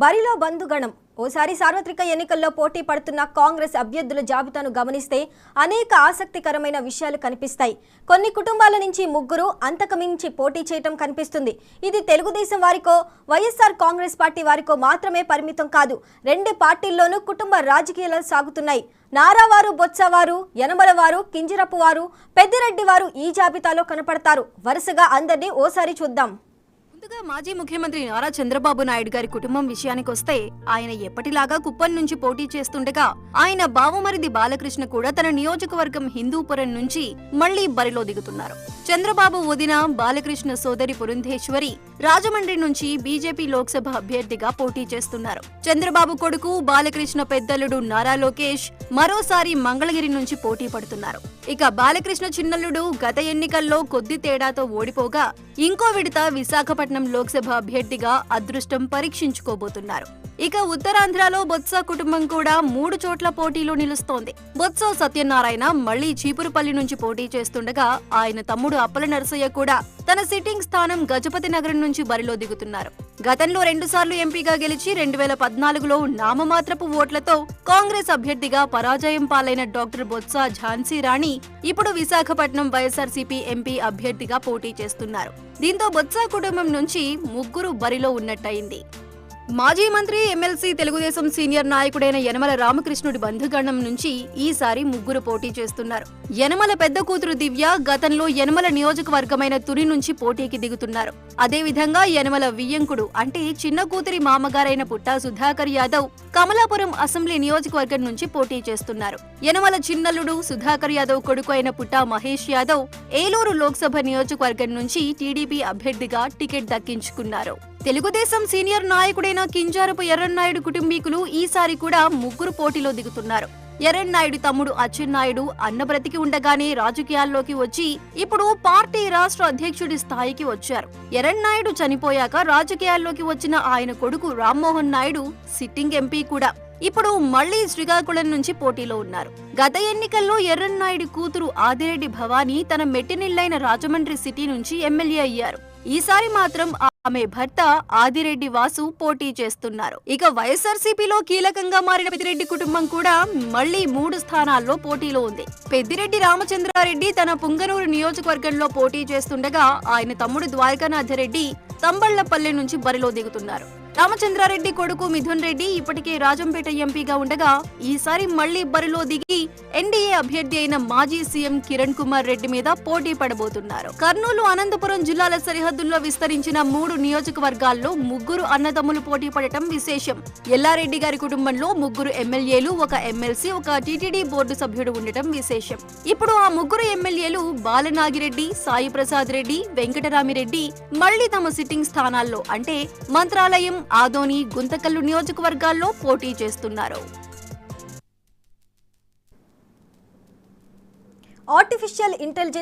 బరిలో బంధుగణం ఓసారి సార్వత్రిక ఎన్నికల్లో పోటీ పడుతున్న కాంగ్రెస్ అభ్యర్థుల జాబితాను గమనిస్తే అనేక ఆసక్తికరమైన విషయాలు కనిపిస్తాయి. కొన్ని కుటుంబాల నుంచి ముగ్గురు అంతకుమించి పోటీ చేయటం కనిపిస్తుంది. ఇది తెలుగుదేశం వారికో వైఎస్ఆర్ కాంగ్రెస్ పార్టీ వారికో మాత్రమే పరిమితం కాదు. రెండు పార్టీల్లోనూ కుటుంబ రాజకీయాలు సాగుతున్నాయి. నారావారు, బొత్సవారు, యనమలవారు, కింజరపు వారు, పెద్దిరెడ్డి వారు ఈ జాబితాలో కనపడతారు. వరుసగా అందరినీ ఓసారి చూద్దాం. ముందుగా మాజీ ముఖ్యమంత్రి నారా చంద్రబాబు నాయుడు గారి కుటుంబం విషయానికి వస్తే ఆయన ఎప్పటిలాగా కుప్పం నుంచి పోటీ చేస్తుండగా ఆయన బావమరిది బాలకృష్ణ కూడా తన నియోజకవర్గం హిందూపురం నుంచి మళ్లీ బరిలో దిగుతున్నారు. చంద్రబాబు వదిన బాలకృష్ణ సోదరి పురంధేశ్వరి రాజమండ్రి నుంచి బీజేపీ లోక్సభ అభ్యర్థిగా పోటీ చేస్తున్నారు. చంద్రబాబు కొడుకు బాలకృష్ణ పెద్దల్లుడు నారా లోకేష్ మరోసారి మంగళగిరి నుంచి పోటీ పడుతున్నారు. ఇక బాలకృష్ణ చిన్నల్లుడు గత ఎన్నికల్లో కొద్ది తేడాతో ఓడిపోగా ఇంకో విడత విశాఖపట్నం లోక్సభ అభ్యర్థిగా అదృష్టం పరీక్షించుకోబోతున్నారు. ఇక ఉత్తరాంధ్రలో బొత్స కుటుంబం కూడా 3 చోట్ల పోటీలో నిలుస్తోంది. బొత్స సత్యనారాయణ మళ్లీ చీపురుపల్లి నుంచి పోటీ చేస్తుండగా ఆయన తమ్ముడు అప్పల నరసయ్య కూడా తన సిట్టింగ్ స్థానం గజపతి నగరం నుంచి బరిలో దిగుతున్నారు. గతంలో 2 సార్లు ఎంపీగా గెలిచి 2014లో నామమాత్రపు ఓట్లతో కాంగ్రెస్ అభ్యర్థిగా పరాజయం పాలైన డాక్టర్ బొత్స ఝాన్సీ రాణి ఇప్పుడు విశాఖపట్నం వైఎస్ఆర్సీపీ ఎంపీ అభ్యర్థిగా పోటీ చేస్తున్నారు. దీంతో బొత్స కుటుంబం నుంచి ముగ్గురు బరిలో ఉన్నట్టయింది. మాజీ మంత్రి, ఎమ్మెల్సీ, తెలుగుదేశం సీనియర్ నాయకుడైన యనమల రామకృష్ణుడి బంధుగణం నుంచి ఈసారి ముగ్గురు పోటీ చేస్తున్నారు. యనమల పెద్ద కూతురు దివ్య గతంలో యనమల నియోజకవర్గమైన తుని నుంచి పోటీకి దిగుతున్నారు. అదేవిధంగా యనమల వియ్యంకుడు అంటే చిన్న కూతురి మామగారైన పుట్టా సుధాకర్ యాదవ్ కమలాపురం అసెంబ్లీ నియోజకవర్గం నుంచి పోటీ చేస్తున్నారు. యనమల చిన్నల్లుడు సుధాకర్ యాదవ్ కొడుకు అయిన పుట్టా మహేష్ యాదవ్ ఏలూరు లోక్సభ నియోజకవర్గం నుంచి టీడీపీ అభ్యర్థిగా టికెట్ దక్కించుకున్నారు. తెలుగుదేశం సీనియర్ నాయకుడైన కింజారపు ఎర్రన్నాయుడు కుటుంబీకులు ఈసారి కూడా ముగ్గురు పోటీలో దిగుతున్నారు. ఎర్రన్నాయుడు తమ్ముడు అచ్చెన్నాయుడు అన్న బ్రతికి ఉండగానే రాజకీయాల్లోకి వచ్చి ఇప్పుడు పార్టీ రాష్ట్ర అధ్యక్షుడి స్థాయికి వచ్చారు. ఎర్రన్నాయుడు చనిపోయాక రాజకీయాల్లోకి వచ్చిన ఆయన కొడుకు రామ్మోహన్ నాయుడు సిట్టింగ్ ఎంపీ కూడా ఇప్పుడు మళ్లీ శ్రీకాకుళం నుంచి పోటీలో ఉన్నారు. గత ఎన్నికల్లో ఎర్రన్నాయుడు కూతురు ఆదిరెడ్డి భవానీ తన మెట్టినిళ్లైన రాజమండ్రి సిటీ నుంచి ఎమ్మెల్యే అయ్యారు. ఈసారి మాత్రం ఆమె భర్త ఆదిరెడ్డి వాసు పోటీ చేస్తున్నారు. ఇక వైఎస్ఆర్సీపీలో కీలకంగా మారిన పెద్దిరెడ్డి కుటుంబం కూడా మళ్లీ 3 స్థానాల్లో పోటీలో ఉంది. పెద్దిరెడ్డి రామచంద్రారెడ్డి తన పుంగనూరు నియోజకవర్గంలో పోటీ చేస్తుండగా ఆయన తమ్ముడు ద్వారకానాథరెడ్డి తంబళ్లపల్లి నుంచి బరిలో దిగుతున్నారు. రామచంద్రారెడ్డి కొడుకు మిథున్ రెడ్డి ఇప్పటికే రాజంపేట ఎంపీగా ఉండగా ఈసారి మళ్లీ బరిలో దిగి ఎన్డీఏ అభ్యర్థి అయిన మాజీ సీఎం కిరణ్ కుమార్ రెడ్డి మీద పోటీ పడబోతున్నారు. కర్నూలు, అనంతపురం జిల్లాల సరిహద్దుల్లో విస్తరించిన 3 నియోజకవర్గాల్లో ముగ్గురు అన్నదమ్ములు పోటీ పడటం విశేషం. ఎల్లారెడ్డి గారి కుటుంబంలో ముగ్గురు ఎమ్మెల్యేలు, ఒక ఎమ్మెల్సీ, ఒక టీటీడీ బోర్డు సభ్యుడు ఉండటం విశేషం. ఇప్పుడు ఆ ముగ్గురు ఎమ్మెల్యేలు బాలనాగిరెడ్డి, సాయి ప్రసాద్ రెడ్డి, వెంకటరామిరెడ్డి మళ్లీ తమ సిట్టింగ్ స్థానాల్లో అంటే మంత్రాలయం, ఆదోని, గుంతకల్లు నియోజకవర్గాల్లో పోటీ చేస్తున్నారు. Artificial intelligence